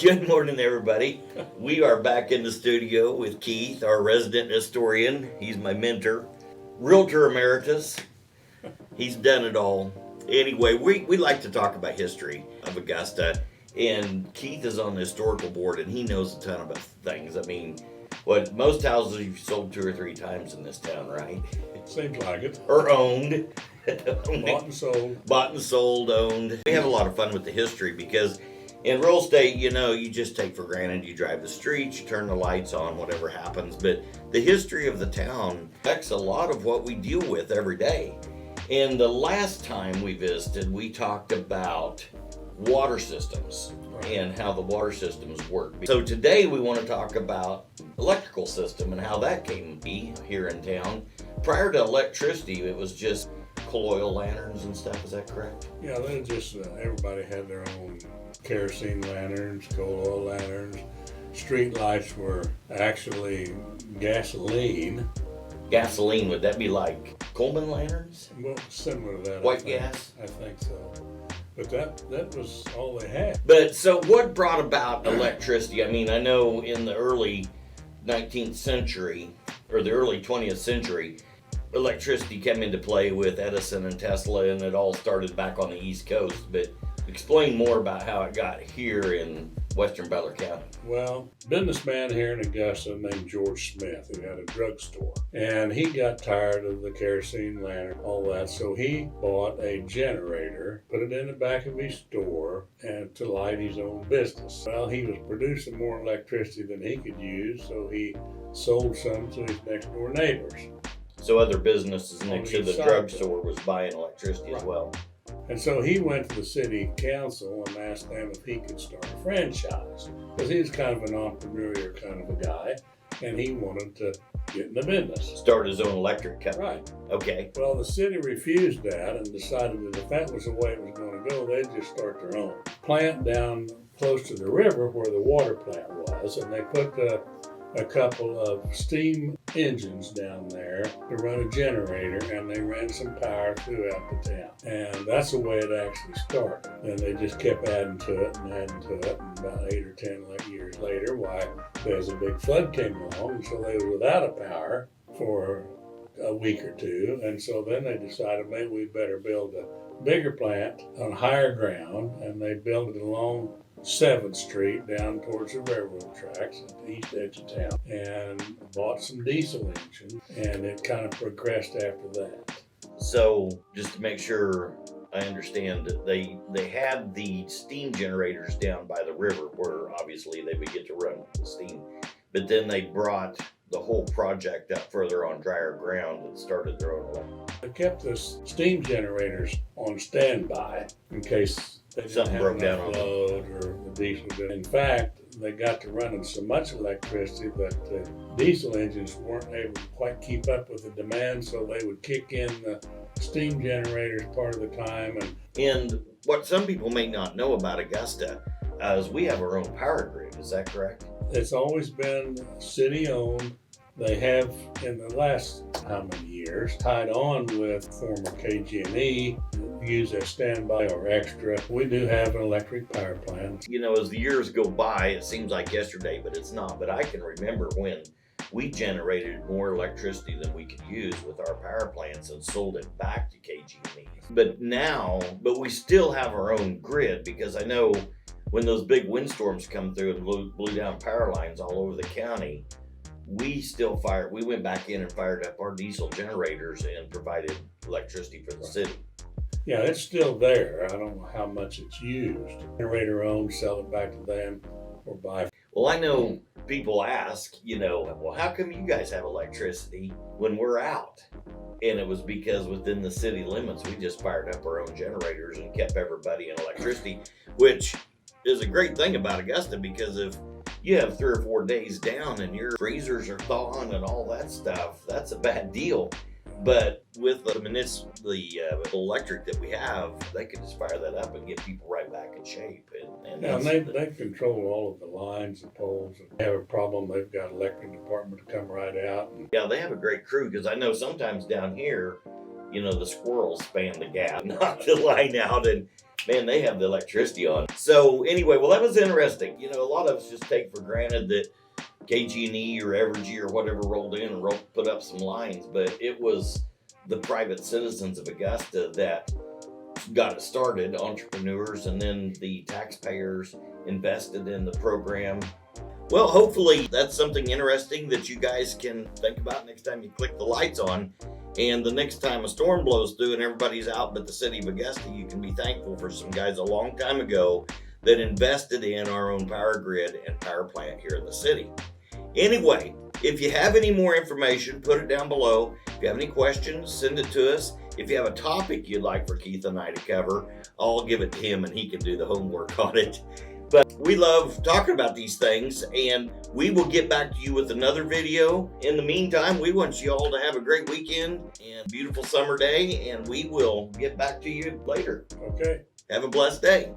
Good morning, everybody. We are back in the studio with Keith, our resident historian. He's my mentor, realtor emeritus. He's done it all. Anyway, we like to talk about history of Augusta, and Keith is on the historical board, and he knows a ton about things. I mean, what most houses you've sold 2 or 3 times in this town, right? Seems like it. Or owned. Bought and sold. Bought and sold, owned. We have a lot of fun with the history because in real estate, you just take for granted. You drive the streets, you turn the lights on, whatever happens. But the history of the town affects a lot of what we deal with every day. And the last time we visited, we talked about water systems and how the water systems work. So today we want to talk about electrical system and how that came to be here in town. Prior to electricity, it was just coal oil lanterns and stuff. Is that correct? Yeah, they just everybody had their own kerosene lanterns, coal oil lanterns. Street lights were actually gasoline. Gasoline, would that be like Coleman lanterns? Well, similar to that. White gas? I think so. But that was all they had. But so what brought about electricity? I mean, I know in the early 19th century or the early 20th century, electricity came into play with Edison and Tesla, and it all started back on the East Coast. But explain more about how it got here in western Butler County. Well, businessman here in Augusta named George Smith, who had a drugstore, and he got tired of the kerosene lantern, all that, so he bought a generator, put it in the back of his store, and to light his own business. Well, he was producing more electricity than he could use, so he sold some to his next door neighbors. So other businesses next to the drugstore was buying electricity as well. And so he went to the city council and asked them if he could start a franchise, because he was kind of an entrepreneurial kind of a guy, and he wanted to get in the business. Start his own electric company. Right. Okay. Well, the city refused that and decided that if that was the way it was going to go, they'd just start their own plant down close to the river where the water plant was, and they put a couple of steam engines down there to run a generator, and they ran some power throughout the town. And that's the way it actually started. And they just kept adding to it and adding to it. And about 8 or 10 years later, there's a big flood came along, and so they were without a power for a week or two. And so then they decided maybe we better build a bigger plant on higher ground, and they built it along 7th Street down towards the railroad tracks at the east edge of town, and bought some diesel engines, and it kind of progressed after that. So just to make sure I understand, they had the steam generators down by the river where obviously they would get to run the steam, but then they brought the whole project up further on drier ground and started their own electric. They kept the steam generators on standby in case something broke down on load or the diesel didn't. In fact, they got to running so much electricity that the diesel engines weren't able to quite keep up with the demand, so they would kick in the steam generators part of the time. And what some people may not know about Augusta is we have our own power grid. Is that correct? It's always been city-owned. They have, in the last how many years, tied on with former KG&E, use as standby or extra. We do have an electric power plant. As the years go by, it seems like yesterday, but it's not. But I can remember when we generated more electricity than we could use with our power plants and sold it back to KG&E. But we still have our own grid, because I know when those big windstorms come through and blew down power lines all over the county, we went back in and fired up our diesel generators and provided electricity for the city. Yeah, it's still there. I don't know how much it's used. Generator owned, sell it back to them or buy. Well, I know people ask, well, how come you guys have electricity when we're out? And it was because within the city limits, we just fired up our own generators and kept everybody in electricity, which is a great thing about Augusta, because if you have 3 or 4 days down and your freezers are thawing and all that stuff, that's a bad deal. But with the electric that we have, they can just fire that up and get people right back in shape. And they control all of the lines and poles. If they have a problem, they've got electric department to come right out. Yeah, they have a great crew, because I know sometimes down here, the squirrels span the gap, knock the line out, and man, they have the electricity on. So anyway, well, that was interesting. You know, a lot of us just take for granted that KG&E or Evergy or whatever rolled in and put up some lines, but it was the private citizens of Augusta that got it started, entrepreneurs, and then the taxpayers invested in the program. Well, hopefully that's something interesting that you guys can think about next time you click the lights on. And the next time a storm blows through and everybody's out but the city of Augusta, you can be thankful for some guys a long time ago that invested in our own power grid and power plant here in the city. Anyway, if you have any more information, put it down below. If you have any questions, send it to us. If you have a topic you'd like for Keith and I to cover, I'll give it to him and he can do the homework on it. But we love talking about these things, and we will get back to you with another video. In the meantime, we want you all to have a great weekend and beautiful summer day, and we will get back to you later. Okay. Have a blessed day.